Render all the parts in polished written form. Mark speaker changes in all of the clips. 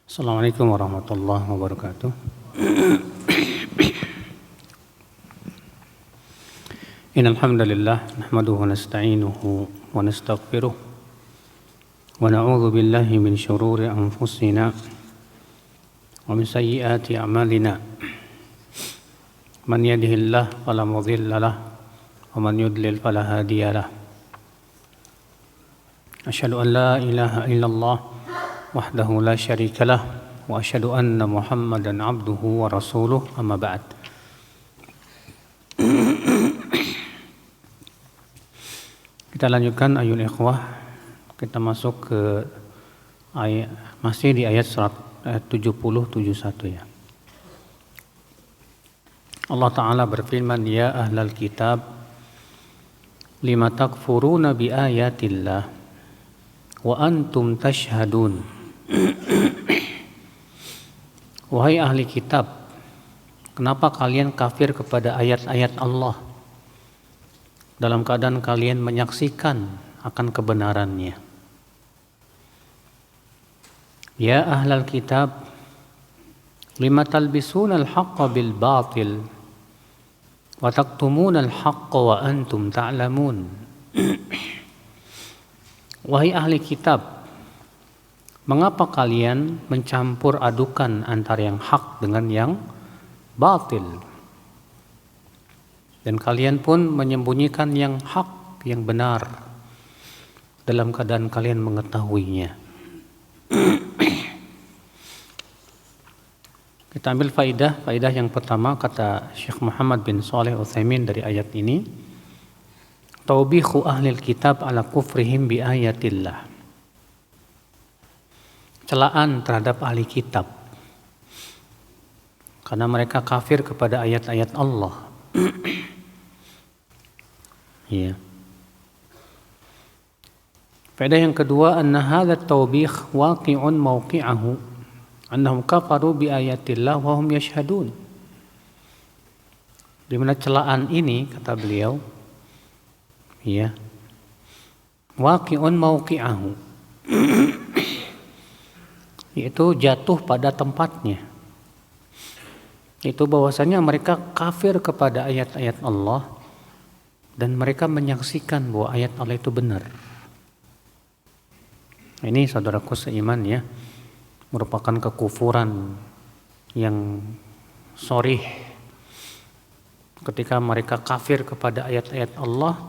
Speaker 1: Assalamualaikum warahmatullahi wabarakatuh. Innal hamdalillah nahmaduhu wa nasta'inuhu wa nastaghfiruh wa na'udzu billahi min shururi anfusina wa min sayyiati a'malina. Man yahdihillahu fala mudilla lahu wa man yudlil fala hadiya lahu. Asyhadu an la ilaha illallah wahdahu la syarika lah wa asyhadu anna Muhammadan abduhu wa rasuluh, amma ba'd. Kita lanjutkan ayul ikhwah. Kita masuk ke ayat, masih di ayat 70-71 ya. Allah Ta'ala berfirman, ya ahlal kitab lima takfuruna bi ayatillah wa antum tashhadun. Wahai ahli kitab, kenapa kalian kafir kepada ayat-ayat Allah dalam keadaan kalian menyaksikan akan kebenarannya? Ya ahlal kitab, lima talbisuna al-haqqa bil batil wa taktumuna al-haqqa wa antum ta'lamun. Wahai ahli kitab, mengapa kalian mencampur adukan antara yang hak dengan yang batil? Dan kalian pun menyembunyikan yang hak, yang benar, dalam keadaan kalian mengetahuinya. Kita ambil faidah yang pertama, kata Syekh Muhammad bin Shalih Utsaimin dari ayat ini, taubihu ahlil kitab ala kufrihim bi ayatillah. Celaan terhadap ahli kitab karena mereka kafir kepada ayat-ayat Allah. Ya. Faedah yang kedua, anna hadha at-tawbih waqi'un mawqi'ahu annahum kafaru bi ayatillah wa hum yashhadun. Di mana celaan ini, kata beliau, ya, waqi'un mawqi'ahu, yaitu jatuh pada tempatnya, yaitu bahwasanya mereka kafir kepada ayat-ayat Allah dan mereka menyaksikan bahwa ayat Allah itu benar. Ini saudaraku seiman ya, merupakan kekufuran yang sharih ketika mereka kafir kepada ayat-ayat Allah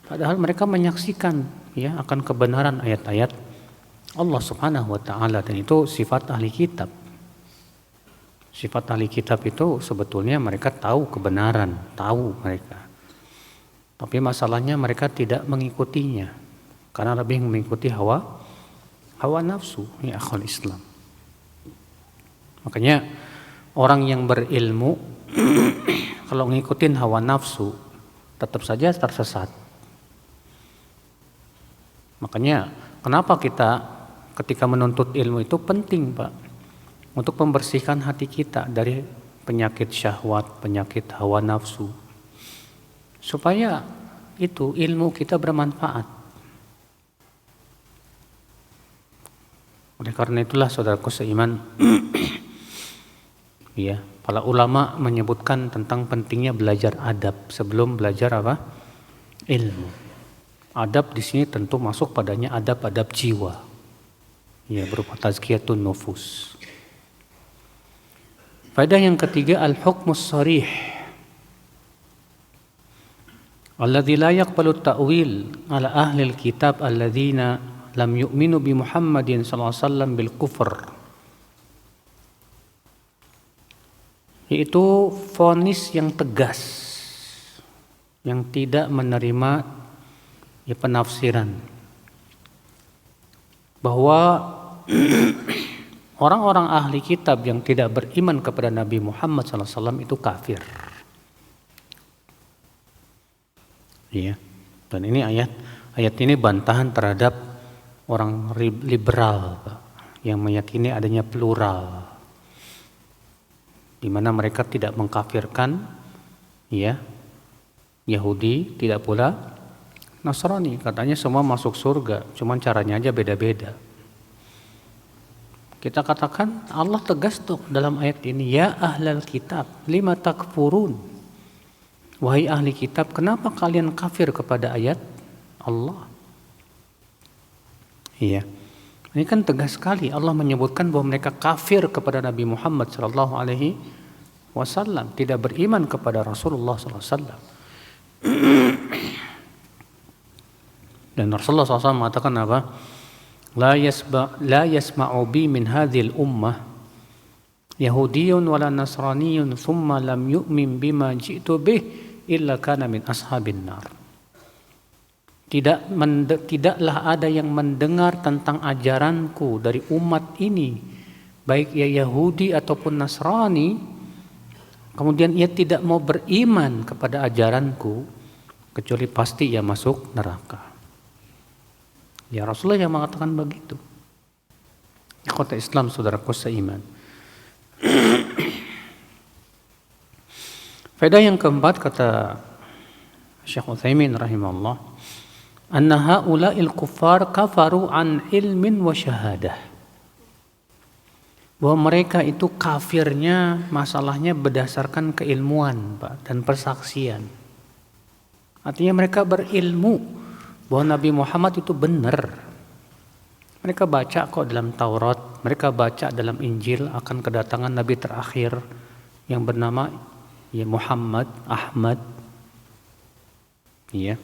Speaker 1: padahal mereka menyaksikan ya akan kebenaran ayat-ayat Allah Subhanahu wa Ta'ala, dan itu sifat ahli kitab. Sifat ahli kitab itu sebetulnya mereka tahu kebenaran, tahu mereka. Tapi masalahnya mereka tidak mengikutinya karena lebih mengikuti hawa nafsu, ya akhul Islam. Makanya orang yang berilmu kalau ngikutin hawa nafsu tetap saja tersesat. Makanya kenapa kita ketika menuntut ilmu itu penting, Pak, untuk membersihkan hati kita dari penyakit syahwat, penyakit hawa nafsu, supaya itu ilmu kita bermanfaat. Oleh karena itulah saudaraku seiman, ya, para ulama menyebutkan tentang pentingnya belajar adab sebelum belajar apa? Ilmu. Adab di sini tentu masuk padanya adab-adab jiwa. Ya, berupa tazkiyatun nufus. Faedah yang ketiga, al-hukmus sharih alladzi la yaqbalu ta'wil ala ahli al-kitab alladzina lam yu'minu bi Muhammadin sallallahu alaihi wasallam bil kufr. Yaitu vonis yang tegas yang tidak menerima ya penafsiran bahwa orang-orang ahli kitab yang tidak beriman kepada Nabi Muhammad SAW itu kafir. Ya. Dan ini ayat ini bantahan terhadap orang liberal yang meyakini adanya plural, di mana mereka tidak mengkafirkan ya Yahudi, tidak pula Nasrani. Katanya semua masuk surga, cuman caranya aja beda-beda. Kita katakan Allah tegas tuh dalam ayat ini, ya ahlal kitab lima takfurun. Wahai ahli kitab, kenapa kalian kafir kepada ayat Allah? Iya. Ini kan tegas sekali Allah menyebutkan bahwa mereka kafir kepada Nabi Muhammad sallallahu alaihi wasallam, tidak beriman kepada Rasulullah sallallahu alaihi wasallam. Dan Rasulullah SAW mengatakan apa? La yasma'u bi min hadhil ummah Yahudiyun wala Nasraniyun thumma lam yu'min bima ji'tu bih illa kana min ashabin nar. Tidaklah ada yang mendengar tentang ajaranku dari umat ini, baik ia Yahudi ataupun Nasrani, kemudian ia tidak mau beriman kepada ajaranku, kecuali pasti ia masuk neraka. Ya Rasulullah yang mengatakan begitu. Ikhwata Islam, saudaraku seiman. Faedah yang keempat, kata Syekh Utsaimin rahimahullah, anna haula'il kuffar kafaru an ilmin wa syahadah. Bahwa mereka itu kafirnya masalahnya berdasarkan keilmuan, Pak, dan persaksian. Artinya mereka berilmu bahwa Nabi Muhammad itu benar. Mereka baca kok dalam Taurat, mereka baca dalam Injil akan kedatangan Nabi terakhir yang bernama ya Muhammad, Ahmad. Iya.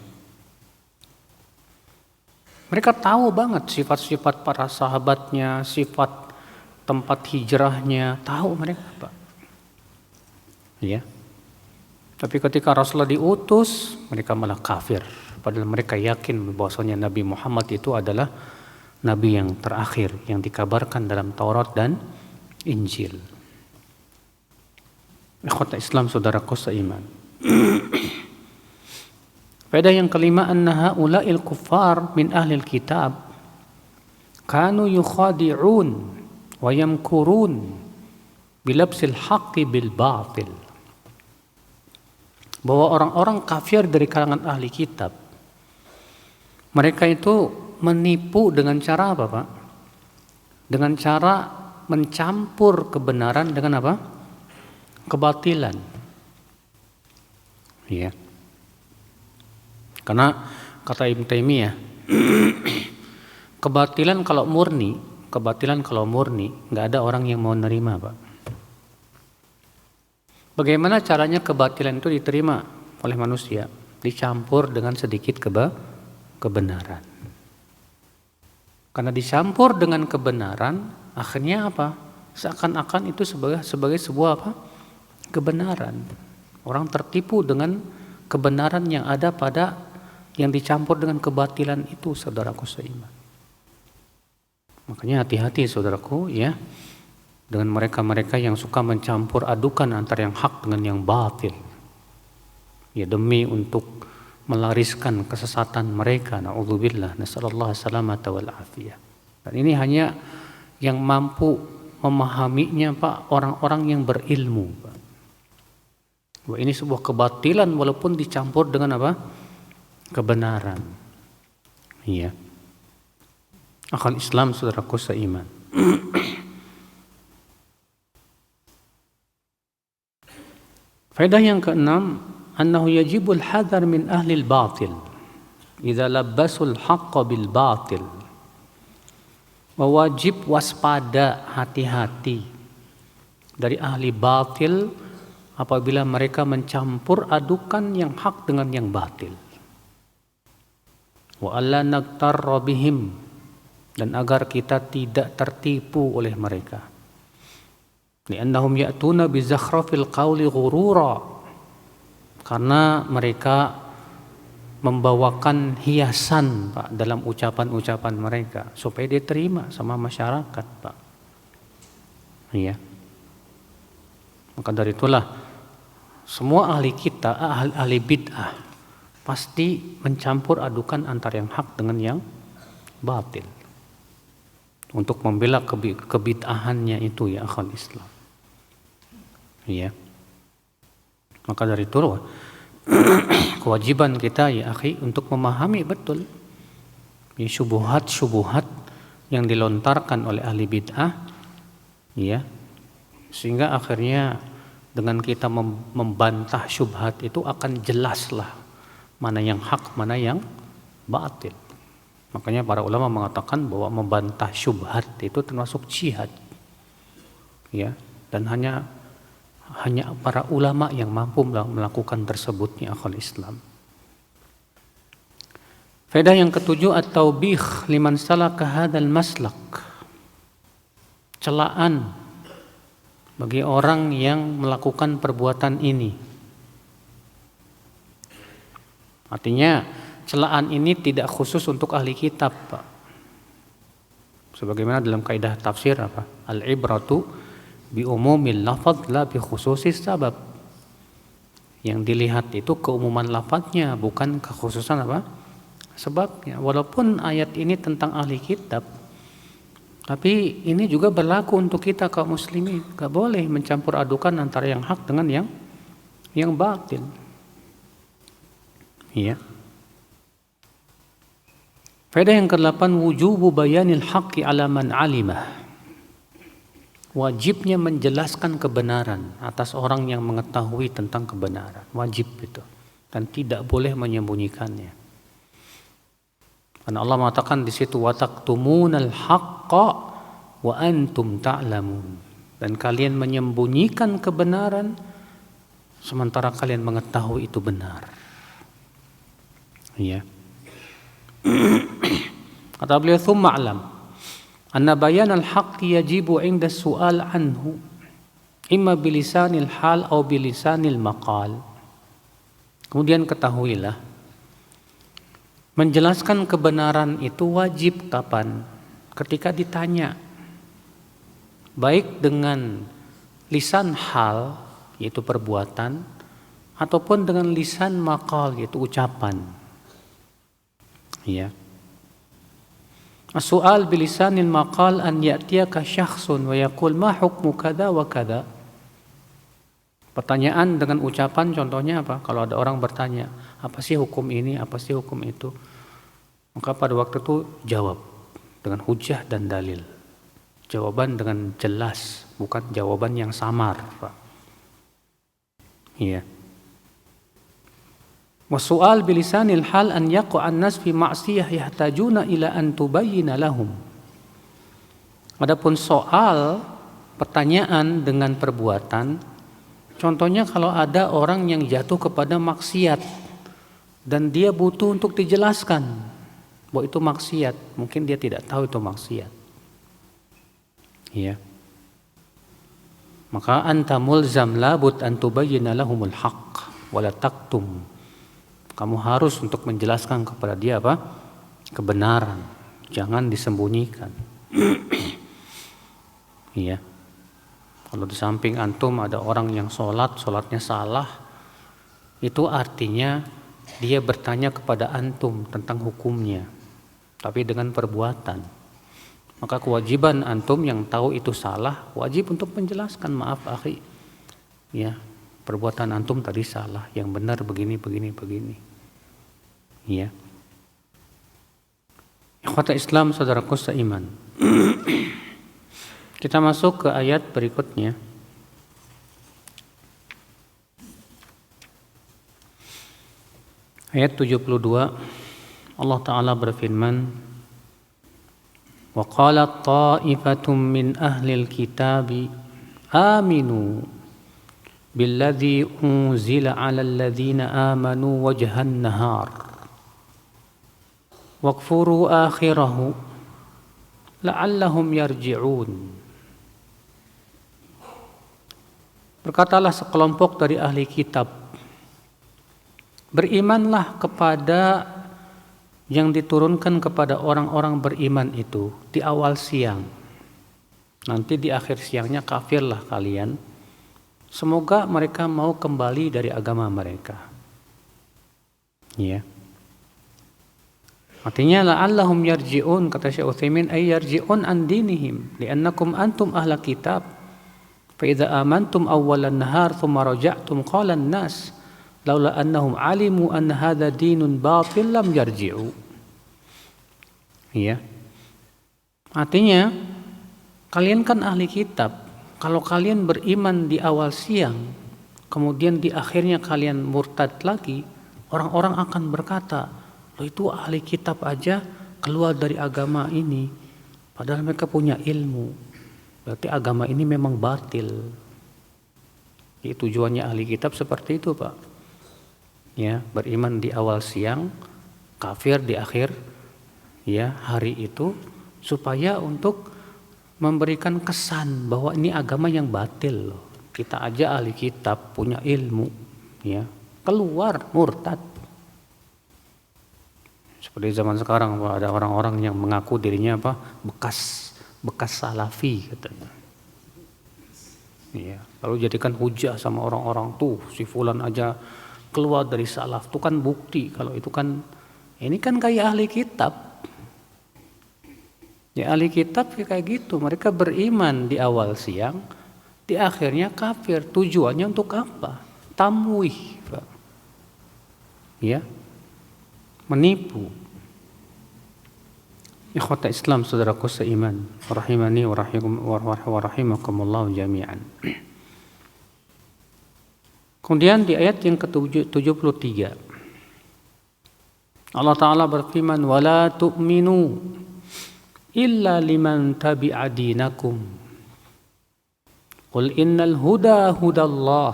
Speaker 1: Mereka tahu banget sifat-sifat para sahabatnya, sifat tempat hijrahnya, tahu mereka, Pak. Iya. Tapi ketika Rasulullah diutus, mereka malah kafir. Padahal mereka yakin bahwasanya Nabi Muhammad itu adalah Nabi yang terakhir yang dikabarkan dalam Taurat dan Injil. Ikhwata Islam, saudaraku seiman. Faedah yang kelima, anna haula'il kuffar min ahlil kitab kanu yukhadi'un wa yamkurun bilabsil haqqi bil batil. Bahwa orang-orang kafir dari kalangan ahli kitab, mereka itu menipu dengan cara apa, Pak? Dengan cara mencampur kebenaran dengan apa? Kebatilan. Ya. Karena kata Ibnu Taimiyah, kebatilan kalau murni, nggak ada orang yang mau nerima, Pak. Bagaimana caranya kebatilan itu diterima oleh manusia? Dicampur dengan sedikit kebenaran. Karena dicampur dengan kebenaran, akhirnya apa? Seakan-akan itu sebagai sebuah apa? Kebenaran. Orang tertipu dengan kebenaran yang ada pada yang dicampur dengan kebatilan itu, saudaraku seiman. Makanya hati-hati, saudaraku, ya, dengan mereka-mereka yang suka mencampur adukan antara yang hak dengan yang batil. Ya, demi untuk melariskan kesesatan mereka. Na'udzubillah, nasallallahu salamata wal afiyah. Dan ini hanya yang mampu memahaminya, Pak, orang-orang yang berilmu, Pak. Bahwa ini sebuah kebatilan walaupun dicampur dengan apa? Kebenaran. Iya. Akal Islam, saudaraku seiman. Faedah yang keenam, annahu yajibul hadar min ahli al-batil idza labbasul haqqa bil batil. Wajib waspada, hati-hati dari ahli batil apabila mereka mencampur adukan yang hak dengan yang batil. Wa alla naqtarra bihim, dan agar kita tidak tertipu oleh mereka. Li'annahum ya'tuna bi zakhrafil qawli ghurura, karena mereka membawakan hiasan, Pak, dalam ucapan-ucapan mereka supaya diterima sama masyarakat, Pak. Iya. Maka dari itulah semua ahli kita, ahli bid'ah pasti mencampur adukan antara yang hak dengan yang batil untuk membela kebid'ahannya itu, ya akhal Islam. Iya. Maka dari itu kewajiban kita, ya akhi, untuk memahami betul ya, syubhat yang dilontarkan oleh ahli bid'ah Ya. Sehingga akhirnya dengan kita membantah syubhat itu akan jelaslah mana yang hak, mana yang batil. Makanya para ulama mengatakan bahwa membantah syubhat itu termasuk jihad. Ya, dan hanya para ulama yang mampu melakukan tersebutnya akal Islam. Faedah yang ketujuh, at-taubih liman salaka hadzal maslak. Celaan bagi orang yang melakukan perbuatan ini. Artinya celaan ini tidak khusus untuk ahli kitab, Pak. Sebagaimana dalam kaidah tafsir apa? Al-ibratu bi umumil lafadz la bi khususis sabab. Yang dilihat itu keumuman lafadznya, bukan kekhususan apa? Sebabnya. Walaupun ayat ini tentang ahli kitab, tapi ini juga berlaku untuk kita kaum muslimin. Gak boleh mencampur adukan antara yang hak dengan yang batil. Iya. Faedah yang ke-8, wujubu bayanil haqqi ala man alimah. Wajibnya menjelaskan kebenaran atas orang yang mengetahui tentang kebenaran. Wajib itu. Dan tidak boleh menyembunyikannya. Karena Allah mengatakan di situ, wa taqtumunal haqqa wa antum ta'lamun. Dan kalian menyembunyikan kebenaran sementara kalian mengetahui itu benar. Iya. Kata beliau, thumma alam anna bayan al-haqqi yajibu 'inda su'al anhu imma bilisanil hal atau bilisanil maqal. Kemudian ketahuilah, menjelaskan kebenaran itu wajib kapan? Ketika ditanya. Baik dengan lisan hal, yaitu perbuatan, ataupun dengan lisan maqal, yaitu ucapan. Ya. As-su'al bilisanil maqal an ya'tiyaka syakhsun wa yaqul ma hukmu kadza wa kadza. Pertanyaan dengan ucapan contohnya apa? Kalau ada orang bertanya, apa sih hukum ini, apa sih hukum itu? Maka pada waktu itu jawab dengan hujah dan dalil. Jawaban dengan jelas, bukan jawaban yang samar, Pak. Iya. Wasu'al bilisanil hal an yaqa'an nas fi ma'siyah yahtajuna ila an tubayyina lahum. Adapun soal pertanyaan dengan perbuatan, contohnya kalau ada orang yang jatuh kepada maksiat dan dia butuh untuk dijelaskan bahwa itu maksiat, mungkin dia tidak tahu itu maksiat. Iya. Maka anta mulzam labud an tubayyina lahumul haqq wa la taktum. Kamu harus untuk menjelaskan kepada dia apa? Kebenaran. Jangan disembunyikan. Iya. Kalau di samping antum ada orang yang sholatnya salah, itu artinya dia bertanya kepada antum tentang hukumnya, tapi dengan perbuatan. Maka kewajiban antum yang tahu itu salah, wajib untuk menjelaskan, maaf akhi, ya, perbuatan antum tadi salah, yang benar begini. Ya. Ikhwata Islam, saudaraku seiman. Kita masuk ke ayat berikutnya. Ayat 72. Allah Ta'ala berfirman, wa qalat ta'ifatum min ahlil kitabi aminu billadhi unzila 'alal ladzina amanu wajhan nahar waqfuru akhirahu la'allahum yarji'un. Berkatalah sekelompok dari ahli kitab, berimanlah kepada yang diturunkan kepada orang-orang beriman itu di awal siang. Nanti di akhir siangnya kafirlah kalian. Semoga mereka mau kembali dari agama mereka. Ya. Artinya la'allahum yarji'un, kata Syekh Utsaimin, ay yarji'un an dinihim li'annakum antum ahla kitab. Fa idza amantum awwalan nahar thumma raja'tum qala an-nas laula annahum alimu an hadha dinun batil lam yarji'u. Ya. Artinya Kalian kan ahli kitab. Kalau kalian beriman di awal siang, kemudian di akhirnya kalian murtad lagi, orang-orang akan berkata, "Loh, itu ahli kitab aja keluar dari agama ini, padahal mereka punya ilmu. Berarti agama ini memang batil." Jadi tujuannya ahli kitab seperti itu, Pak. Ya, beriman di awal siang, kafir di akhir ya hari itu, supaya untuk memberikan kesan bahwa ini agama yang batil loh. Kita aja ahli kitab, punya ilmu, ya, keluar murtad. Seperti zaman sekarang, Pak, ada orang-orang yang mengaku dirinya apa? bekas salafi katanya. Ya, lalu jadikan hujah sama orang-orang, tuh si fulan aja keluar dari salaf, itu kan bukti kalau itu kan, ini kan kayak ahli kitab. Ya, ahli kitab kayak gitu, mereka beriman di awal siang, di akhirnya kafir. Tujuannya untuk apa? Tamwih, Pak. Ya, menipu. Ikhwata Islam, saudaraku seiman, rahimani wa rahimakumullah jami'an. Kemudian di ayat yang ke-73 Allah Ta'ala berfirman, "Wala tu'minu illa liman tabi'a dinakum. Qul innal huda hudallah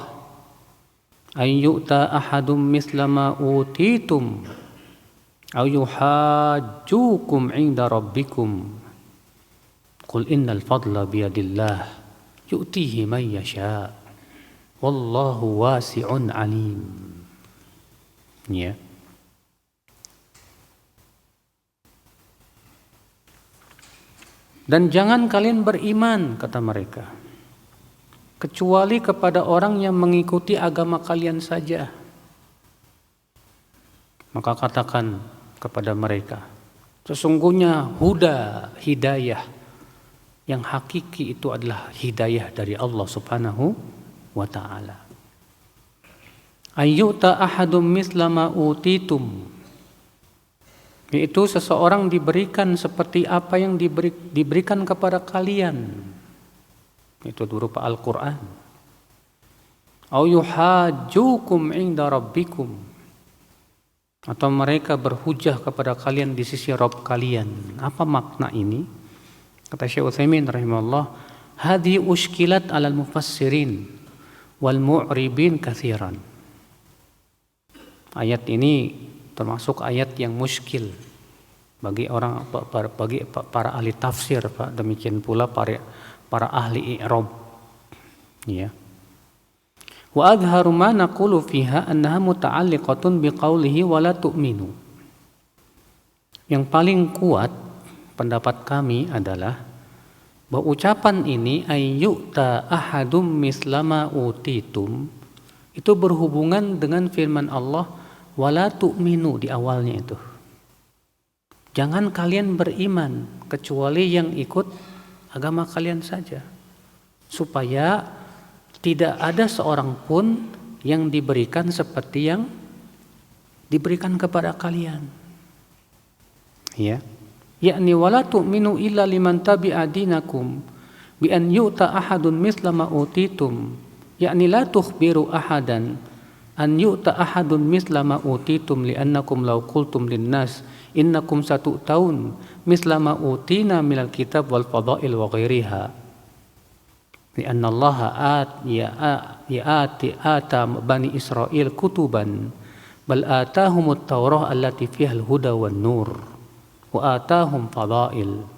Speaker 1: an yu'ta ahadum misla ma utitum aw yuhajjukum 'inda rabbikum. Qul innal fadla biyadillah yu'tihi man yasha. Wallahu wasi'un 'alim." Ya. Dan jangan kalian beriman, kata mereka, kecuali kepada orang yang mengikuti agama kalian saja. Maka katakan kepada mereka, sesungguhnya huda, hidayah yang hakiki itu adalah hidayah dari Allah Subhanahu wa ta'ala. Ayyuta ahadum misla ma utitum, yaitu seseorang diberikan seperti apa yang diberikan kepada kalian, itu berupa Al-Quran. Au yuhajjukum 'inda rabbikum, atau mereka berhujah kepada kalian di sisi Rabb kalian. Apa makna ini? Kata Syekh Utsaimin rahimahullah, hadhi ushkilat 'alal mufassirin wal mu'ribin katsiran. Ayat ini termasuk ayat yang muskil bagi para ahli tafsir, Pak. Demikian pula para ahli i'rab. Ya. Wa adharu ma naqulu fiha annaha muta'alliqatun biqaulihi wa la tu'minu. Yang paling kuat pendapat kami adalah bahwa ucapan ini ayyuta ahadum mislama utitum itu berhubungan dengan firman Allah wala tu'minu di awalnya itu. Jangan kalian beriman kecuali yang ikut agama kalian saja. Supaya tidak ada seorang pun yang diberikan seperti yang diberikan kepada kalian. Ya. Yakni wala tu'minu illa liman tabi'a dinakum bi an yu'ta ahadun misla ma utitum. Yakni la tukhbiru ahadan an yu'ta ahadun misla ma utitum li'annakum law qultum linnas innakum satu'taun misla ma utina minal kitab wal fadail wa ghairiha li'anna Allah ata bani Israel kutuban bal atahumut tawrah allati fiha al-huda wan nur wa atahum fadail.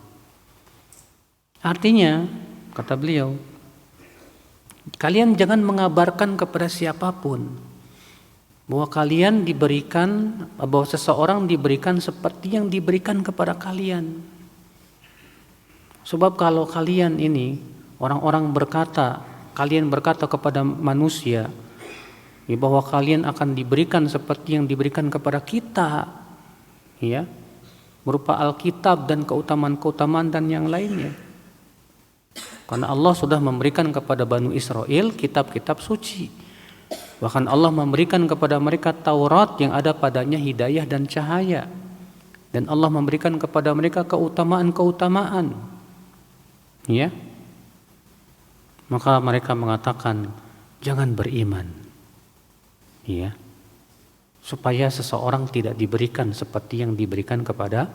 Speaker 1: Artinya, kata beliau, kalian jangan mengabarkan kepada siapapun bahwa kalian diberikan, bahwa seseorang diberikan seperti yang diberikan kepada kalian. Sebab kalau kalian ini, orang-orang berkata, kalian berkata kepada manusia bahwa kalian akan diberikan seperti yang diberikan kepada kita, ya, berupa Alkitab dan keutamaan-keutamaan dan yang lainnya. Karena Allah sudah memberikan kepada Bani Israel kitab-kitab suci. Bahkan Allah memberikan kepada mereka Taurat yang ada padanya hidayah dan cahaya. Dan Allah memberikan kepada mereka keutamaan-keutamaan. Ya. Maka mereka mengatakan, jangan beriman. Ya. Supaya seseorang tidak diberikan seperti yang diberikan kepada,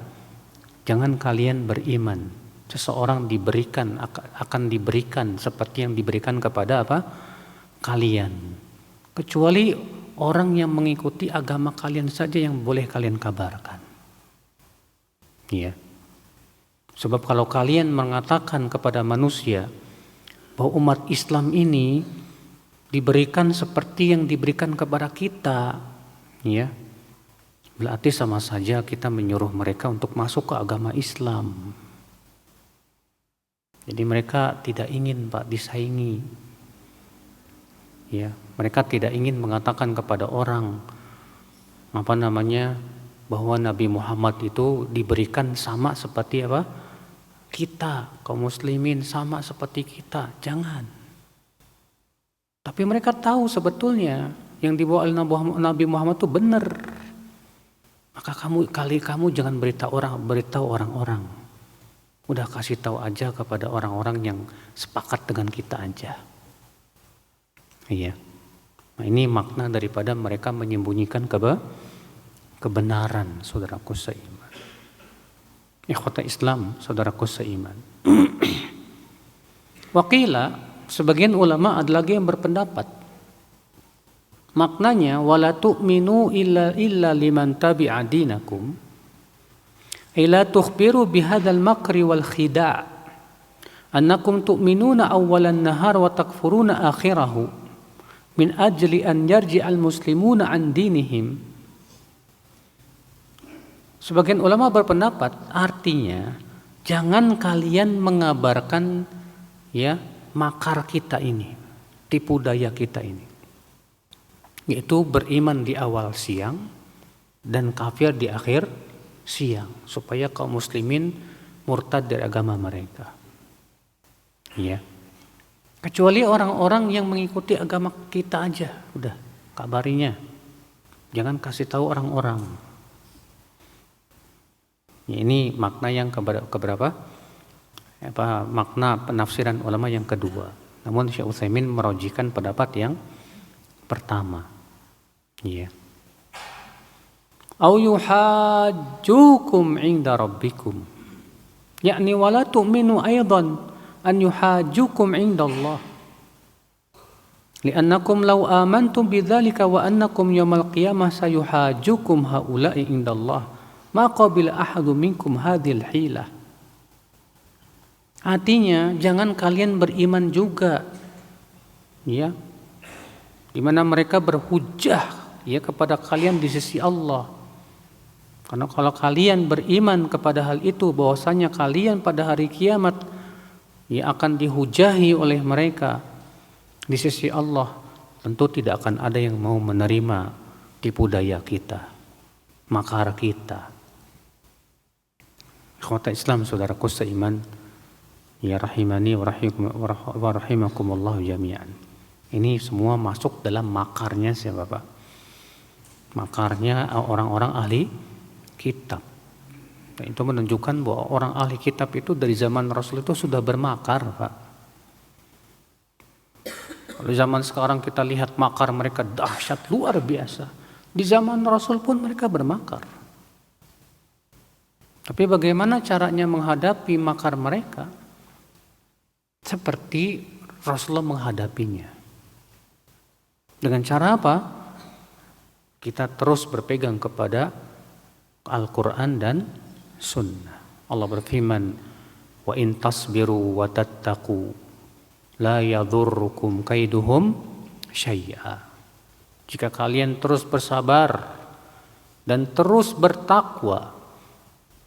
Speaker 1: jangan kalian beriman. Seseorang akan diberikan seperti yang diberikan kepada apa? Kalian. Kecuali orang yang mengikuti agama kalian saja yang boleh kalian kabarkan. Ya. Sebab kalau kalian mengatakan kepada manusia bahwa umat Islam ini diberikan seperti yang diberikan kepada kita, ya, berarti sama saja kita menyuruh mereka untuk masuk ke agama Islam. Jadi mereka tidak ingin Pak disaingi. Ya, mereka tidak ingin mengatakan kepada orang bahwa Nabi Muhammad itu diberikan sama seperti apa? Kita, kaum muslimin sama seperti kita. Jangan. Tapi mereka tahu sebetulnya yang dibawa oleh Nabi Muhammad itu benar. Maka kamu jangan beritahu orang-orang. Udah kasih tahu aja kepada orang-orang yang sepakat dengan kita aja. Iya. Nah, ini makna daripada mereka menyembunyikan kebenaran, saudaraku seiman. Ikhwata Islam, saudaraku seiman. Waqila, sebagian ulama ada lagi yang berpendapat maknanya wala tu'minu illa liman tabi'a dinakum. Ila tukhbiru bihadzal makri wal khida' annakum tu'minuna awwalan nahar wa takfuruna akhirahu min ajli an yarji'al muslimuna an dinihim. Sebagian ulama berpendapat artinya jangan kalian mengabarkan ya makar kita ini, tipu daya kita ini, yaitu beriman di awal siang dan kafir di akhir siang, supaya kaum muslimin murtad dari agama mereka. Ya. Kecuali orang-orang yang mengikuti agama kita aja, udah kabarinya. Jangan kasih tahu orang-orang. Ya, ini makna yang keberapa? Makna penafsiran ulama yang kedua. Namun Syekh Utsaimin merojikan pendapat yang pertama. Ya. Au yuhajjukum 'inda rabbikum. Yakni wala tu'minu aidan an yuhajjukum 'inda Allah. Li'annakum law amantum bidzalika wa annakum yawmal qiyamah sayuhajjukum haula'i 'inda Allah. Ma qabila ahadu minkum hadhil hilah. Artinya jangan kalian beriman juga. Ya. Di mana mereka berhujjah ya kepada kalian di sisi Allah. Karena kalau kalian beriman kepada hal itu, bahwasanya kalian pada hari kiamat ya akan dihujahi oleh mereka di sisi Allah, tentu tidak akan ada yang mau menerima tipu daya kita, makar kita. Ikhwata Islam, saudaraku seiman, ya rahimani wa rahimakumullah jami'an. Ini semua masuk dalam makarnya siapa Pak? Makarnya orang-orang ahli kitab. Dan itu menunjukkan bahwa orang ahli kitab itu dari zaman Rasul itu sudah bermakar, Pak. Kalau zaman sekarang kita lihat makar mereka dahsyat luar biasa. Di zaman Rasul pun mereka bermakar. Tapi bagaimana caranya menghadapi makar mereka? Seperti Rasulullah menghadapinya. Dengan cara apa? Kita terus berpegang kepada Al-Quran dan Sunnah. Allah berfirman, wa in tasbiru wa tattaqu la yadhurrukum kaiduhum syai'a. Jika kalian terus bersabar dan terus bertakwa,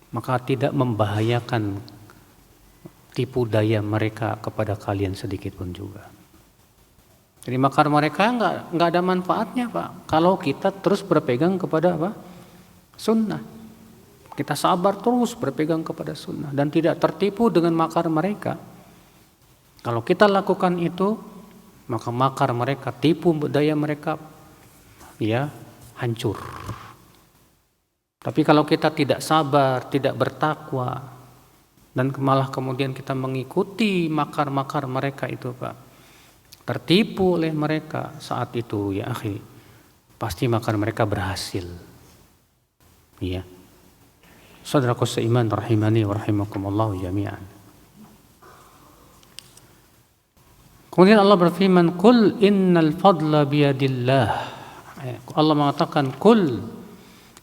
Speaker 1: maka tidak membahayakan tipu daya mereka kepada kalian sedikit pun juga. Jadi makar mereka nggak ada manfaatnya Pak. Kalau kita terus berpegang kepada apa? Sunnah. Kita sabar terus berpegang kepada sunnah dan tidak tertipu dengan makar mereka. Kalau kita lakukan itu, maka makar mereka, tipu daya mereka, ya hancur. Tapi kalau kita tidak sabar, tidak bertakwa, dan malah kemudian kita mengikuti makar-makar mereka itu Pak, tertipu oleh mereka saat itu, ya akhi, pasti maka mereka berhasil. Ya. Saudaraku seiman rahimani wa rahimakumullah jami'an. Kemudian Allah berfirman, "Qul innal fadla biyadillah." Allah mengatakan, "Qul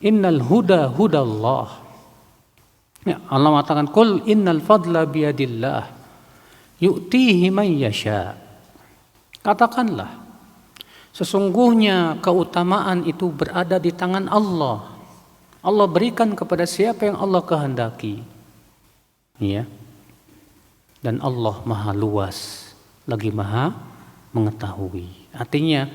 Speaker 1: innal huda hudallah." Ya, Allah mengatakan, "Qul innal fadla biyadillah yu'tihi man yasha." Katakanlah, sesungguhnya keutamaan itu berada di tangan Allah. Allah berikan kepada siapa yang Allah kehendaki. Ya. Dan Allah Maha luas, lagi Maha mengetahui. Artinya,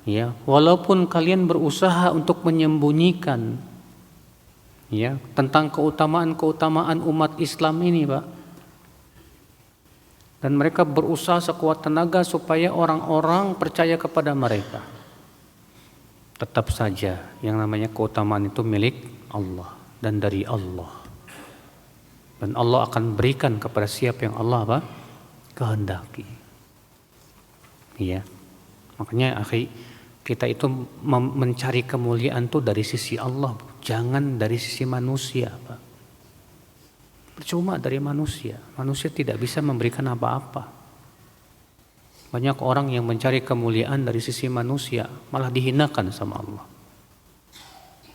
Speaker 1: ya, walaupun kalian berusaha untuk menyembunyikan, ya, tentang keutamaan-keutamaan umat Islam ini, Pak, dan mereka berusaha sekuat tenaga supaya orang-orang percaya kepada mereka, tetap saja yang namanya keutamaan itu milik Allah dan dari Allah, dan Allah akan berikan kepada siapa yang Allah kehendaki. Ya, makanya akhi, kita itu mencari kemuliaan itu dari sisi Allah, jangan dari sisi manusia, Pak. Percuma dari manusia. Manusia tidak bisa memberikan apa-apa. Banyak orang yang mencari kemuliaan dari sisi manusia, malah dihinakan sama Allah.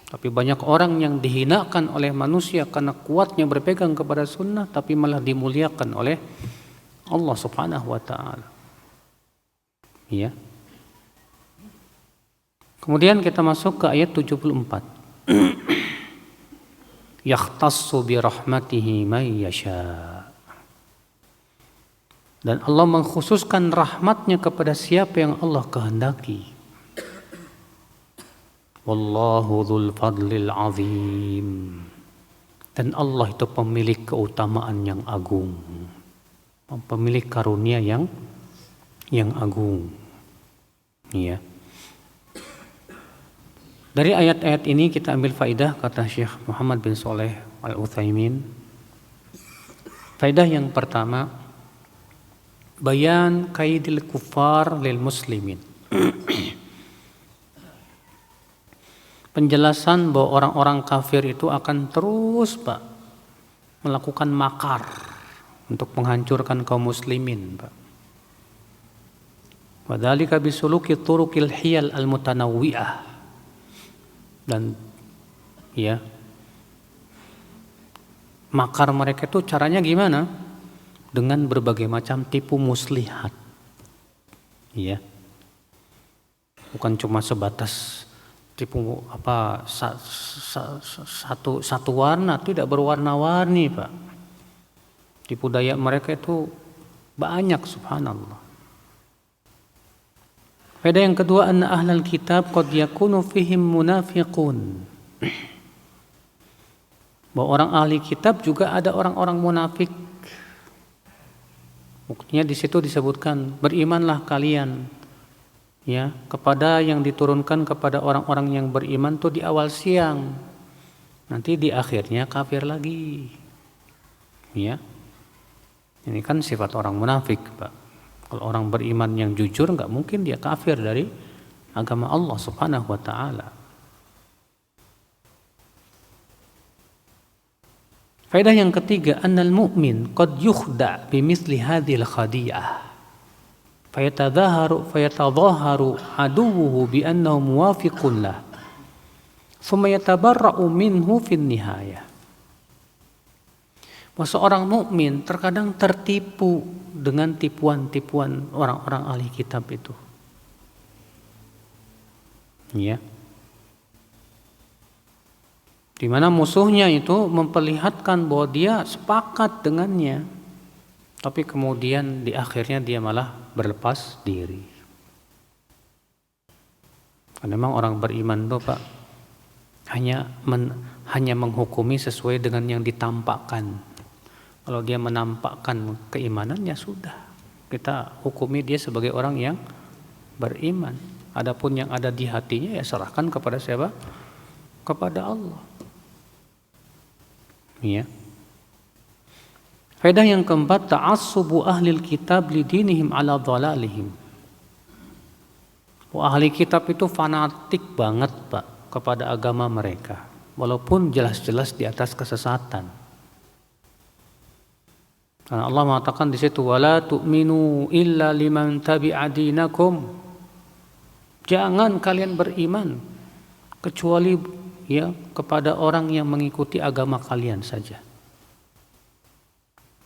Speaker 1: Tapi banyak orang yang dihinakan oleh manusia karena kuatnya berpegang kepada sunnah, tapi malah dimuliakan oleh Allah subhanahu wa ta'ala. Ya. Kemudian kita masuk ke ayat 74. Yakhtassu bi rahmatihi man yasha. Dan Allah mengkhususkan rahmatnya kepada siapa yang Allah kehendaki. Wallahu dzul fadlil azim. Dan Allah itu pemilik keutamaan yang agung, pemilik karunia yang agung. Ya. Dari ayat-ayat ini kita ambil faidah, kata Syekh Muhammad bin Shalih Al-Utsaimin. Faidah yang pertama, bayan kaidil kufar lil muslimin. Penjelasan bahwa orang-orang kafir itu akan terus, Pak, melakukan makar untuk menghancurkan kaum muslimin, Pak. Wa dzalika bisuluki turuqil hiyal al-mutanawwi'ah. Dan ya, makar mereka itu caranya gimana? Dengan berbagai macam tipu muslihat. Ya. Bukan cuma sebatas tipu satu warna, tidak berwarna-warni, Pak. Tipu daya mereka itu banyak, subhanallah. Faedah yang kedua, anna ahlal kitab qad yakunu fihim munafiqun. Bahwa orang ahli kitab juga ada orang-orang munafik. Buktinya di situ disebutkan, berimanlah kalian, ya, kepada yang diturunkan kepada orang-orang yang beriman tuh di awal siang. Nanti di akhirnya kafir lagi. Ya. Ini kan sifat orang munafik, Pak. Kalau orang beriman yang jujur, nggak mungkin dia kafir dari agama Allah subhanahu wa ta'ala. Faedah yang ketiga, annal mu'min qad yukhda' bimithli hadhil khadi'ah. Fayatadhaharu aduwuhu bi annahu muwafiqun lah. Thumma yatabarra'u minhu fin nihayah. Bahwa seorang mukmin terkadang tertipu dengan tipuan-tipuan orang-orang ahli kitab itu. Ya. Di mana musuhnya itu memperlihatkan bahwa dia sepakat dengannya, tapi kemudian di akhirnya dia malah berlepas diri. Karena memang orang beriman itu, Pak, hanya menghukumi sesuai dengan yang ditampakkan. Kalau dia menampakkan keimanannya, sudah, kita hukumi dia sebagai orang yang beriman. Adapun yang ada di hatinya, ya serahkan kepada siapa? Kepada Allah. Ya. Faedah yang keempat, ta'assubu ahlil kitab lidinihim ala dhalalihim. Ahli kitab itu fanatik banget Pak kepada agama mereka, walaupun jelas-jelas di atas kesesatan. Karena Allah mengatakan di situ, wala tu'minu illa liman tabi'a dinakum. Jangan kalian beriman kecuali ya kepada orang yang mengikuti agama kalian saja.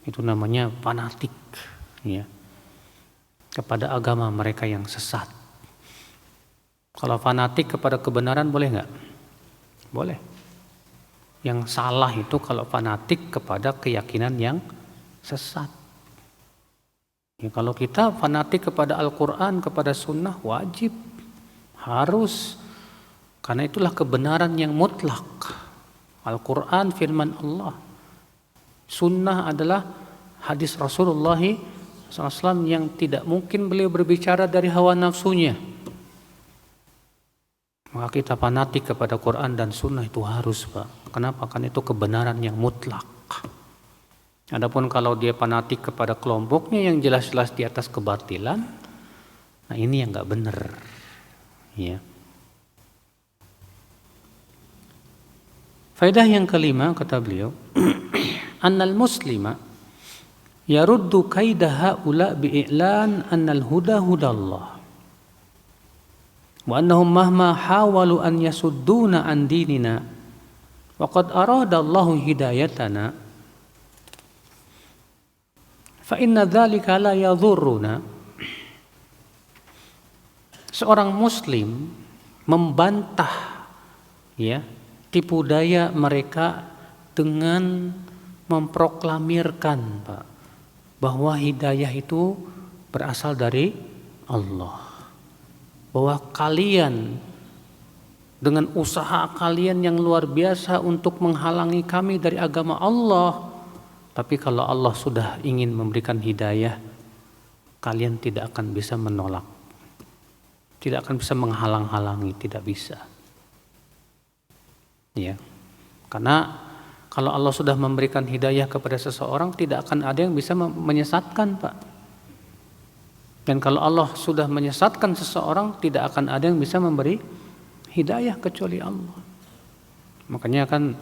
Speaker 1: Itu namanya fanatik ya kepada agama mereka yang sesat. Kalau fanatik kepada kebenaran boleh nggak? Boleh. Yang salah itu kalau fanatik kepada keyakinan yang sesat. Ya, kalau kita fanatik kepada Al-Quran, kepada Sunnah, wajib, harus, karena itulah kebenaran yang mutlak. Al-Quran firman Allah, Sunnah adalah hadis Rasulullah SAW yang tidak mungkin beliau berbicara dari hawa nafsunya. Maka kita fanatik kepada Quran dan Sunnah itu harus Pak. Kenapa? Karena itu kebenaran yang mutlak. Adapun kalau dia fanatik kepada kelompoknya yang jelas-jelas di atas kebatilan, nah ini yang nggak benar. Ya. Faedah yang kelima kata beliau, annal muslima yaruddu kaida haula bi'lan annal huda hudallah. Wa annahum mahma hawalu an yasudduna an dinina wa qad arada Allahu hidayatana fa inna dzalika la yadhurruna. Seorang muslim membantah ya tipu daya mereka dengan memproklamirkan Pak bahwa hidayah itu berasal dari Allah. Bahwa kalian dengan usaha kalian yang luar biasa untuk menghalangi kami dari agama Allah, tapi kalau Allah sudah ingin memberikan hidayah, kalian tidak akan bisa menolak, tidak akan bisa menghalang-halangi, tidak bisa. Ya, karena kalau Allah sudah memberikan hidayah kepada seseorang, tidak akan ada yang bisa menyesatkan Pak. Dan kalau Allah sudah menyesatkan seseorang, tidak akan ada yang bisa memberi hidayah kecuali Allah. Makanya kan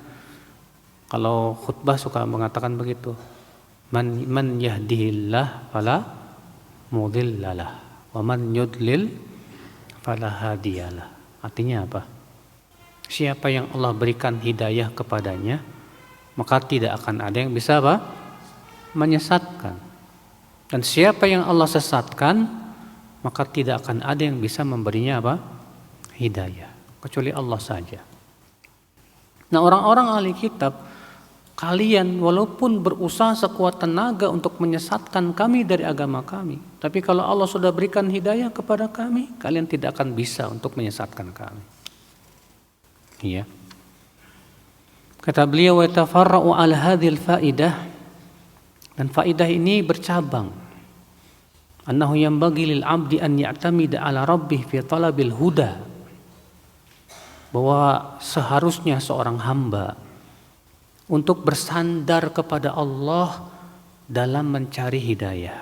Speaker 1: kalau khutbah suka mengatakan begitu, man yahdihillah fala mudhillalah wa man yudlil fala hadiyalah. Artinya apa? Siapa yang Allah berikan hidayah kepadanya, maka tidak akan ada yang bisa apa? Menyesatkan. Dan siapa yang Allah sesatkan, maka tidak akan ada yang bisa memberinya apa? Hidayah, kecuali Allah saja. Nah, orang-orang ahli kitab, kalian walaupun berusaha sekuat tenaga untuk menyesatkan kami dari agama kami, tapi kalau Allah sudah berikan hidayah kepada kami, kalian tidak akan bisa untuk menyesatkan kami. Iya. Kata beliau, wa tafarra'u al hadhil faidah, dan faidah ini bercabang. Annahu yanbaghi lil 'abdi an ya'tamida 'ala rabbih fi talabil huda. Bahwa seharusnya seorang hamba untuk bersandar kepada Allah dalam mencari hidayah.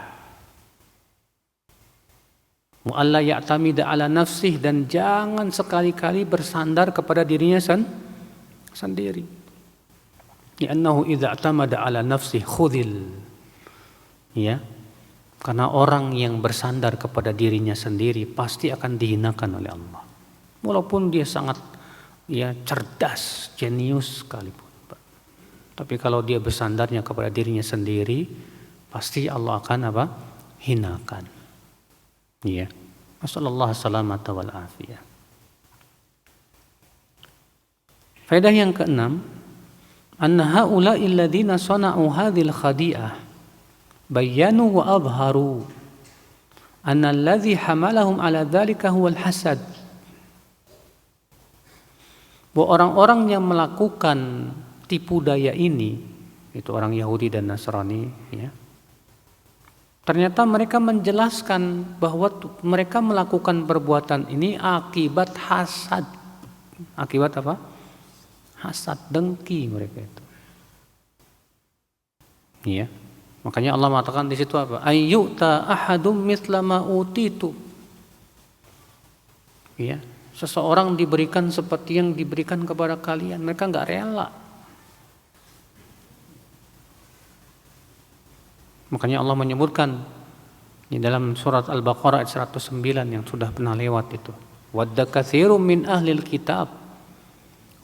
Speaker 1: Wa alla ya'tamida 'ala nafsih, dan jangan sekali-kali bersandar kepada dirinya sendiri. Li'annahu idza i'tamada 'ala nafsih khudhil. Ya, karena orang yang bersandar kepada dirinya sendiri pasti akan dihinakan oleh Allah. Walaupun dia sangat ya cerdas, jenius sekalipun. Tapi kalau dia bersandarnya kepada dirinya sendiri, pasti Allah akan apa? Hinakan. Ya. Wassallallahu salamata wal afiyah. Faedah yang keenam, anna haula'i alladziina sana'u hadhil khadi'ah bayyanu wa abharu anna alladhi hamalahum ala dhalika huwal hasad. Bahwa orang-orang yang melakukan tipu daya ini, itu orang Yahudi dan Nasrani ya, ternyata mereka menjelaskan bahwa mereka melakukan perbuatan ini akibat hasad. Akibat apa? Hasad, dengki mereka itu. Iya. Makanya Allah mengatakan di situ apa? Ayyuta ahadum mithla ma utitu. Ya, seseorang diberikan seperti yang diberikan kepada kalian, mereka nggak rela. Makanya Allah menyebutkan di dalam surat Al-Baqarah ayat 109 yang sudah pernah lewat itu. Wadda katsirum min ahlil kitab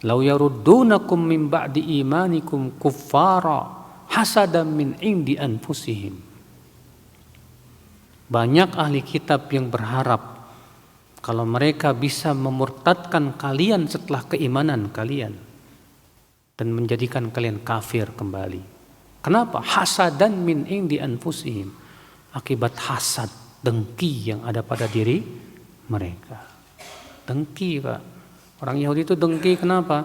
Speaker 1: law yaruddunakum min ba'di imanikum kuffara hasadan min indi anfusihim. Banyak ahli kitab yang berharap kalau mereka bisa memurtadkan kalian setelah keimanan kalian dan menjadikan kalian kafir kembali. Kenapa? Hasadan min indi anfusihim. Akibat hasad, dengki yang ada pada diri mereka. Dengki, Pak. Orang Yahudi itu dengki kenapa?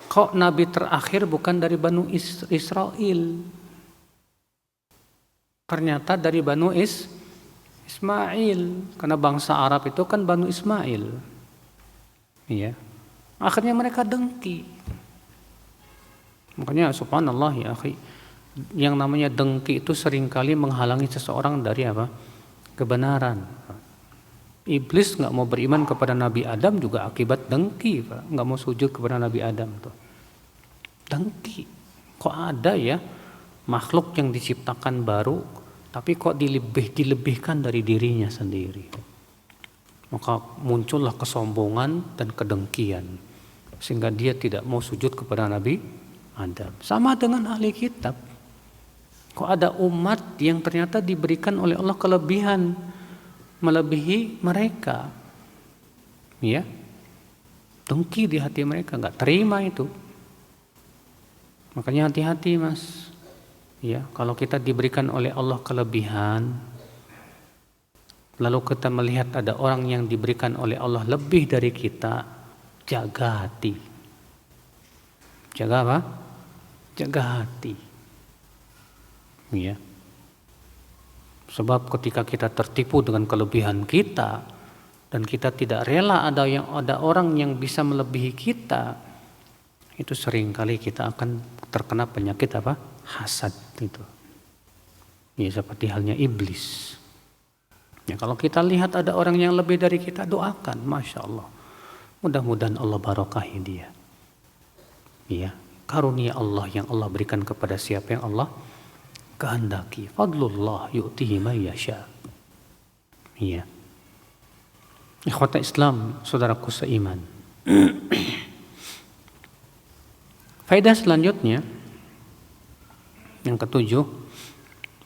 Speaker 1: Kok nabi terakhir bukan dari Banu Israel? Ternyata dari Banu Ismail, karena bangsa Arab itu kan Banu Ismail. Iya. Akhirnya mereka dengki. Makanya subhanallah ya akhi, yang namanya dengki itu seringkali menghalangi seseorang dari apa? Kebenaran. Iblis nggak mau beriman kepada Nabi Adam juga akibat dengki, Pak. Nggak mau sujud kepada Nabi Adam tuh. Dengki. Kok ada ya makhluk yang diciptakan baru tapi kok dilebihkan dari dirinya sendiri. Maka muncullah kesombongan dan kedengkian sehingga dia tidak mau sujud kepada Nabi Adam. Sama dengan ahli kitab. Kok ada umat yang ternyata diberikan oleh Allah kelebihan melebihi mereka. Ya. Dengki di hati mereka, enggak terima itu. Makanya hati-hati, Mas. Ya, kalau kita diberikan oleh Allah kelebihan, lalu kita melihat ada orang yang diberikan oleh Allah lebih dari kita, jaga hati. Jaga apa? Jaga hati. Ya. Sebab ketika kita tertipu dengan kelebihan kita dan kita tidak rela ada orang yang bisa melebihi kita, itu seringkali kita akan terkena penyakit apa? Hasad itu. Ya seperti halnya iblis. Ya kalau kita lihat ada orang yang lebih dari kita, doakan, masya Allah. Mudah-mudahan Allah barakahi dia. Ya, karunia Allah yang Allah berikan kepada siapa yang Allah kehendaki. Fadlullah yu'tihi man yasha. Iya. Ikhwata Islam, saudaraku seiman. Faedah selanjutnya yang ketujuh,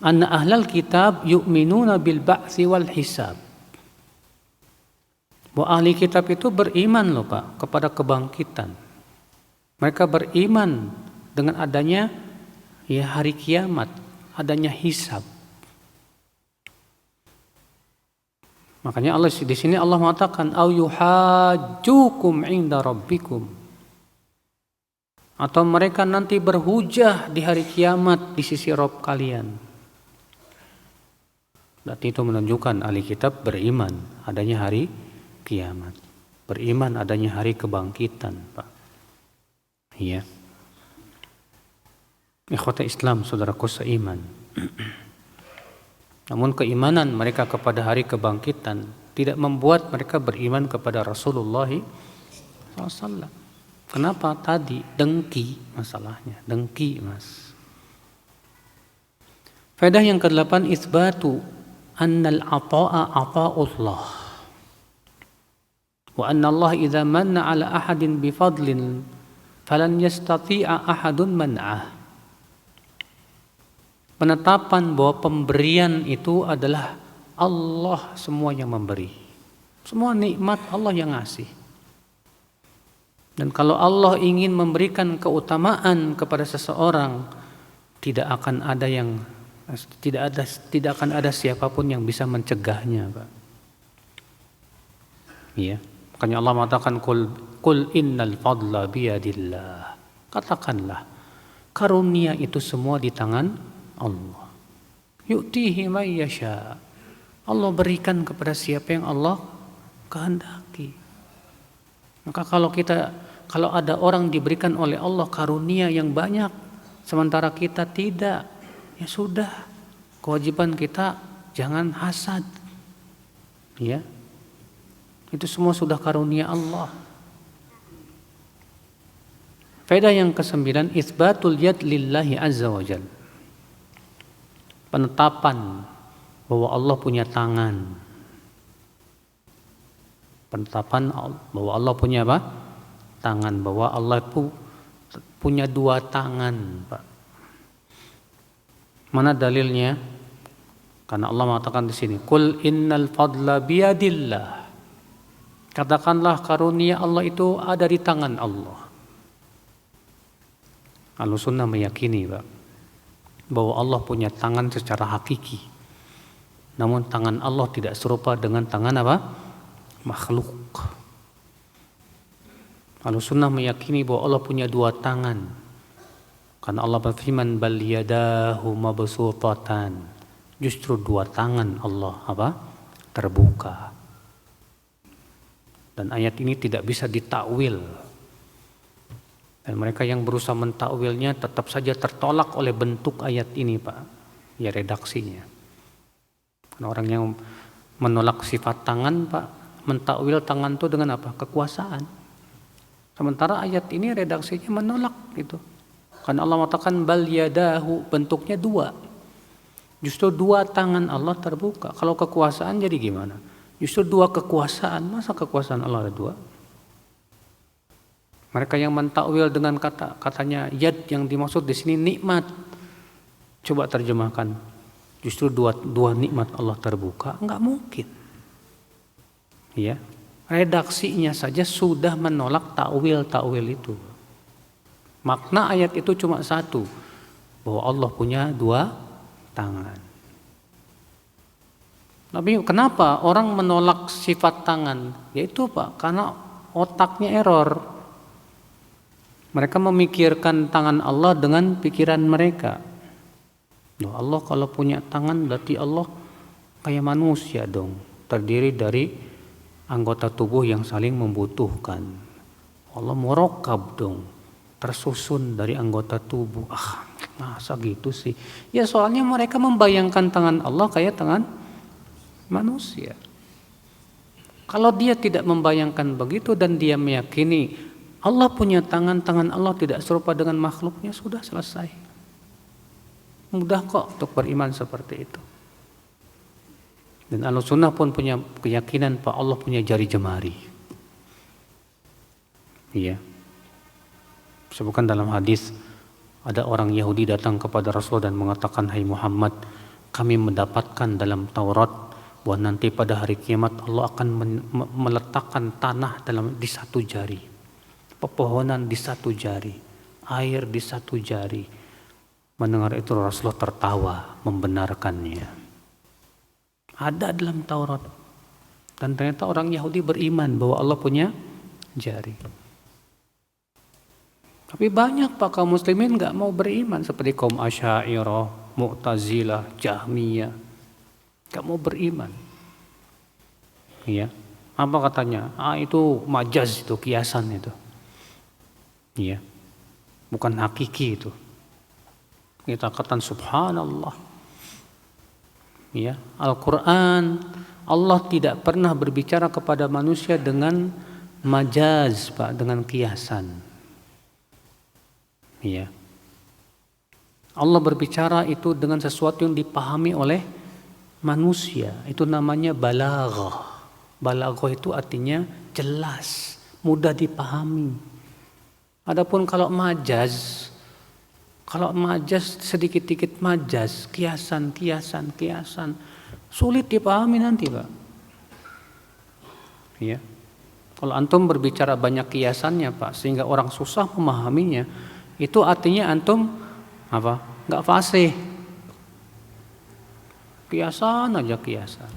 Speaker 1: anna ahlal kitab yu'minuna bil ba'tsi wal hisab. Bahwa ahli kitab itu beriman loh Pak kepada kebangkitan. Mereka beriman dengan adanya ya hari kiamat, adanya hisab. Makanya Allah di sini Allah mengatakan au yuhajjukum inda rabbikum. Atau mereka nanti berhujah di hari kiamat di sisi Rabb kalian. Berarti itu menunjukkan ahli kitab beriman adanya hari kiamat. Beriman adanya hari kebangkitan, Pak. Iya. Ikhwata Islam, saudaraku seiman. Namun keimanan mereka kepada hari kebangkitan tidak membuat mereka beriman kepada Rasulullah SAW. Kenapa? Tadi dengki masalahnya, dengki Mas. Faedah yang ke-8, isbatu annal ata'a ata'ullah. Wa anna Allah idza manna 'ala ahadin bi fadlin falan yastati'a ahadun man'ah. Penetapan bahwa pemberian itu adalah Allah semua yang memberi. Semua nikmat Allah yang ngasih. Dan kalau Allah ingin memberikan keutamaan kepada seseorang, tidak akan ada siapapun yang bisa mencegahnya, Pak. Iya. Makanya Allah mengatakan kul innal fadla biyadillah. Katakanlah, karunia itu semua di tangan Allah. Yu'tihi may yasha. Allah berikan kepada siapa yang Allah kehendaki. Maka kalau ada orang diberikan oleh Allah karunia yang banyak, sementara kita tidak, ya sudah, kewajiban kita jangan hasad. Ya. Itu semua sudah karunia Allah. Faedah yang ke-9, itsbatul yad lillahi azza wa jalla. Penetapan bahwa Allah punya tangan. Penetapan bahwa Allah punya apa? Tangan, bahwa Allah punya dua tangan, Pak. Mana dalilnya? Karena Allah mengatakan di sini, "Qul innal fadla biyadillah." Katakanlah karunia Allah itu ada di tangan Allah. Ahlussunnah meyakini, Pak, bahwa Allah punya tangan secara hakiki. Namun tangan Allah tidak serupa dengan tangan apa? Makhluk. Ahlussunnah meyakini bahwa Allah punya dua tangan. Karena Allah berfirman, "Bal yadahu mabsutatan." Justru dua tangan Allah apa? Terbuka. Dan ayat ini tidak bisa ditakwil. Dan mereka yang berusaha mentakwilnya tetap saja tertolak oleh bentuk ayat ini, Pak. Ya, redaksinya. Karena orang yang menolak sifat tangan, Pak, mentakwil tangan itu dengan apa? Kekuasaan. Sementara ayat ini redaksinya menolak itu. Karena Allah mengatakan bal yadahu, bentuknya dua. Justru dua tangan Allah terbuka. Kalau kekuasaan jadi gimana? Justru dua kekuasaan. Masa kekuasaan Allah ada dua? Mereka yang mentakwil dengan katanya yad, yang dimaksud di sini nikmat. Coba terjemahkan. Justru dua nikmat Allah terbuka, enggak mungkin. Ya. Redaksinya saja sudah menolak takwil itu. Makna ayat itu cuma satu, bahwa Allah punya dua tangan. Tapi kenapa orang menolak sifat tangan? Yaitu, Pak, karena otaknya error. Mereka memikirkan tangan Allah dengan pikiran mereka. Loh, Allah kalau punya tangan berarti Allah kayak manusia dong. Terdiri dari anggota tubuh yang saling membutuhkan. Allah murakkab dong. Tersusun dari anggota tubuh. Masa gitu sih? Ya soalnya mereka membayangkan tangan Allah kayak tangan manusia. Kalau dia tidak membayangkan begitu dan dia meyakini Allah punya tangan Allah tidak serupa dengan makhluknya, sudah selesai. Mudah kok untuk beriman seperti itu. Dan Ahlussunnah pun punya keyakinan Pak, Allah punya jari jemari. Iya. Sebutkan dalam hadis, ada orang Yahudi datang kepada Rasul dan mengatakan, "Hai Muhammad, kami mendapatkan dalam Taurat bahwa nanti pada hari kiamat Allah akan meletakkan tanah di satu jari. Pepohonan di satu jari, air di satu jari." Mendengar itu Rasulullah tertawa membenarkannya. Ada dalam Taurat. Dan ternyata orang Yahudi beriman bahwa Allah punya jari. Tapi banyak Pak kaum muslimin gak mau beriman, seperti kaum Asy'ariyah, Mu'tazilah, Jahmiyah. Gak mau beriman. Iya. Apa katanya? Itu majaz, itu kiasan itu. Iya, bukan hakiki itu. Kita katakan subhanallah. Ya, Al-Quran, Allah tidak pernah berbicara kepada manusia dengan majaz, Pak, dengan kiasan. Ya, Allah berbicara itu dengan sesuatu yang dipahami oleh manusia. Itu namanya balaghah. Balaghah itu artinya jelas, mudah dipahami. Adapun kalau majaz sedikit-sedikit majaz, kiasan, sulit dipahami nanti, Pak. Ya. Kalau antum berbicara banyak kiasannya, Pak, sehingga orang susah memahaminya, itu artinya antum apa? Enggak fasih. Kiasan aja kiasan.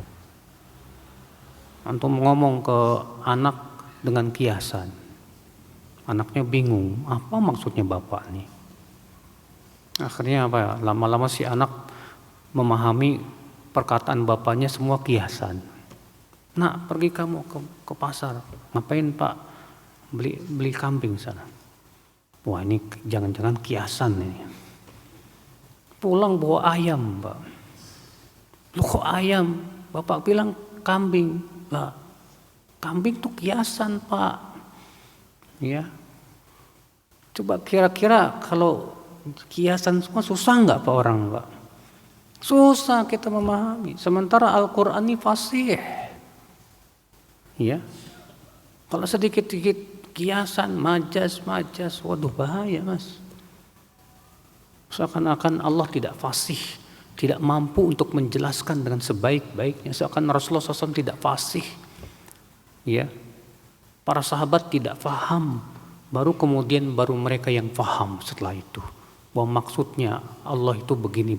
Speaker 1: Antum ngomong ke anak dengan kiasan. Anaknya bingung, apa maksudnya bapak nih? Akhirnya apa ya? Lama-lama si anak memahami perkataan bapaknya semua kiasan. Nak, pergi kamu ke pasar. Ngapain Pak? Beli kambing sana. Wah, ini jangan-jangan kiasan ini. Pulang bawa ayam, Pak. Lu kok ayam? Bapak bilang kambing. Lah, Kambing itu kiasan, Pak. Ya. Coba kira-kira kalau kiasan semua susah nggak Pak orang, Pak? Susah kita memahami. Sementara Al-Quran ini fasih. Ya. Kalau sedikit-sedikit kiasan, majas, waduh bahaya, Mas. Seakan-akan Allah tidak fasih, tidak mampu untuk menjelaskan dengan sebaik-baiknya. Seakan Rasulullah SAW tidak fasih. Ya, para sahabat tidak faham, baru mereka yang faham setelah itu bahwa maksudnya Allah itu begini.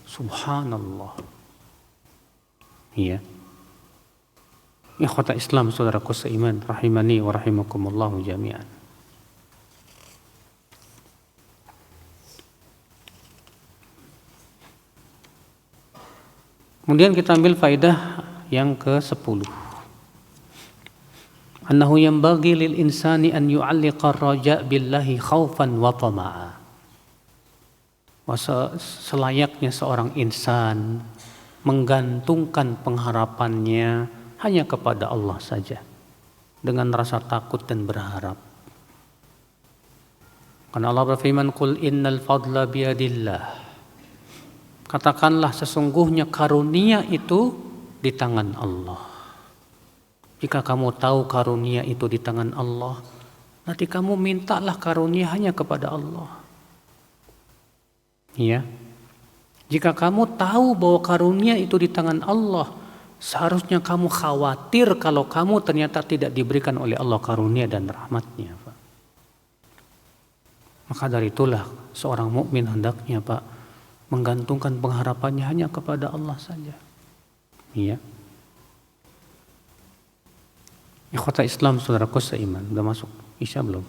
Speaker 1: Subhanallah. Ya. Ikhwata Islam, saudaraku seiman, rahimani wa rahimakumullah jami'an. Kemudian kita ambil faedah yang ke-10. Annahu yanbaghi lil insani an yu'alliqa ar-raja' billahi khaufan wa tama'a. Selayaknya seorang insan menggantungkan pengharapannya hanya kepada Allah saja dengan rasa takut dan berharap. Karena Allah berfirman, "Qul innal fadla biyadillah." Katakanlah sesungguhnya karunia itu di tangan Allah. Jika kamu tahu karunia itu di tangan Allah, nanti kamu mintalah karunia hanya kepada Allah. Ya. Jika kamu tahu bahwa karunia itu di tangan Allah, seharusnya kamu khawatir kalau kamu ternyata tidak diberikan oleh Allah karunia dan rahmatnya, Pak. Maka dari itulah seorang mukmin hendaknya, Pak, menggantungkan pengharapannya hanya kepada Allah saja. Ya. Ikhwata Islam, saudaraku seiman, udah masuk Isya belum?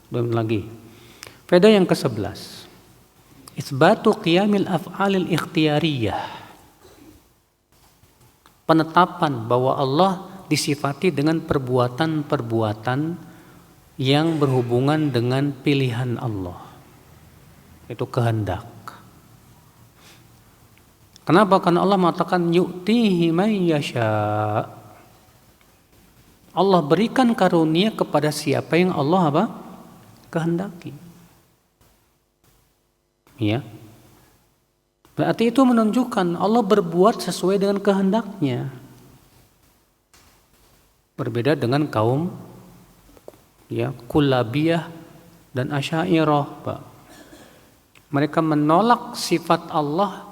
Speaker 1: Belum lagi. Faedah yang ke-11. Itsbatu qiyamil af'alil ikhtiyariyah. Penetapan bahwa Allah disifati dengan perbuatan-perbuatan yang berhubungan dengan pilihan Allah. Itu kehendak. Kenapa? Karena Allah mengatakan yu'tihi may yasha'. Allah berikan karunia kepada siapa yang Allah kehendaki. Ya. Berarti itu menunjukkan Allah berbuat sesuai dengan kehendaknya. Berbeda dengan kaum Kullabiyah dan Asy'ariyah, Pak. Mereka menolak sifat Allah,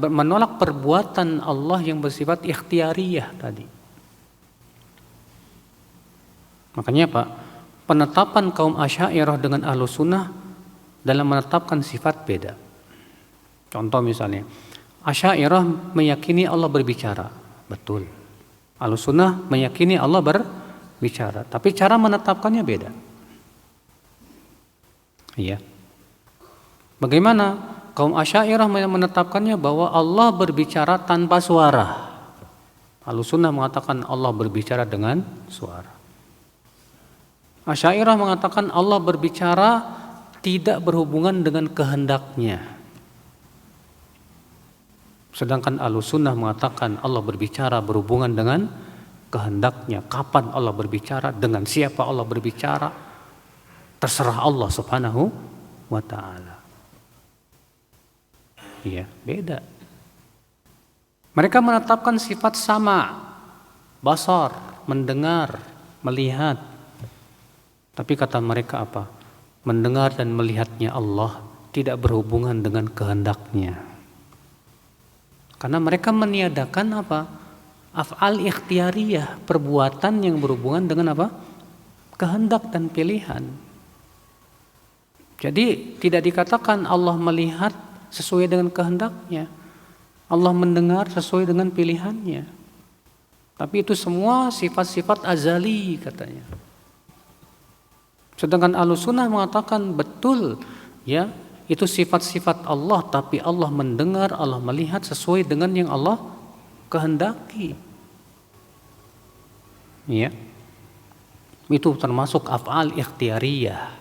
Speaker 1: menolak perbuatan Allah yang bersifat ikhtiyariyah tadi. Makanya, Pak, penetapan kaum Asy'ariyah dengan Ahlussunnah dalam menetapkan sifat beda. Contoh misalnya, Asy'ariyah meyakini Allah berbicara, betul. Ahlussunnah meyakini Allah berbicara, tapi cara menetapkannya beda. Iya. Bagaimana kaum Asy'ariyah menetapkannya bahwa Allah berbicara tanpa suara. Ahlussunnah mengatakan Allah berbicara dengan suara. Asy'ariyah mengatakan Allah berbicara tidak berhubungan dengan kehendaknya. Sedangkan Ahlussunnah mengatakan Allah berbicara berhubungan dengan kehendaknya. Kapan Allah berbicara, dengan siapa Allah berbicara, terserah Allah Subhanahu wa ta'ala. Iya, beda. Mereka menetapkan sifat sama, basar, mendengar, melihat. Tapi kata mereka apa? Mendengar dan melihatnya Allah tidak berhubungan dengan kehendaknya. Karena mereka meniadakan apa? Af'al ikhtiyariyah, perbuatan yang berhubungan dengan apa? Kehendak dan pilihan. Jadi tidak dikatakan Allah melihat sesuai dengan kehendaknya. Allah mendengar sesuai dengan pilihannya. Tapi itu semua sifat-sifat azali katanya. Sedangkan Ahlussunnah mengatakan betul, itu sifat-sifat Allah, tapi Allah mendengar, Allah melihat sesuai dengan yang Allah kehendaki. Ya. Itu termasuk af'al ikhtiyariyah.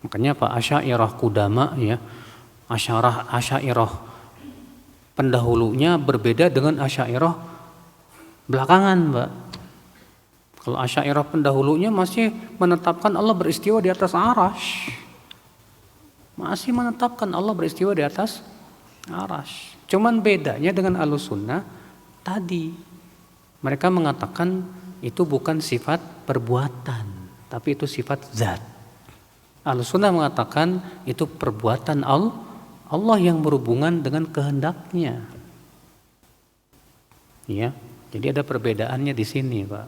Speaker 1: Makanya Pak Asy'ariyah Qudama, Asy'ariyah pendahulunya berbeda dengan Asy'ariyah belakangan, Mbak. Kalau Asy'ariyah pendahulunya masih menetapkan Allah beristiwa di atas arasy. Masih menetapkan Allah beristiwa di atas arasy. Cuman bedanya dengan Ahlussunnah tadi, mereka mengatakan itu bukan sifat perbuatan, tapi itu sifat zat. Ahlussunnah mengatakan itu perbuatan Allah yang berhubungan dengan kehendaknya. Ya, jadi ada perbedaannya di sini, Pak.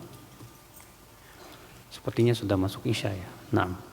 Speaker 1: Sepertinya sudah masuk Isya ya. Nah.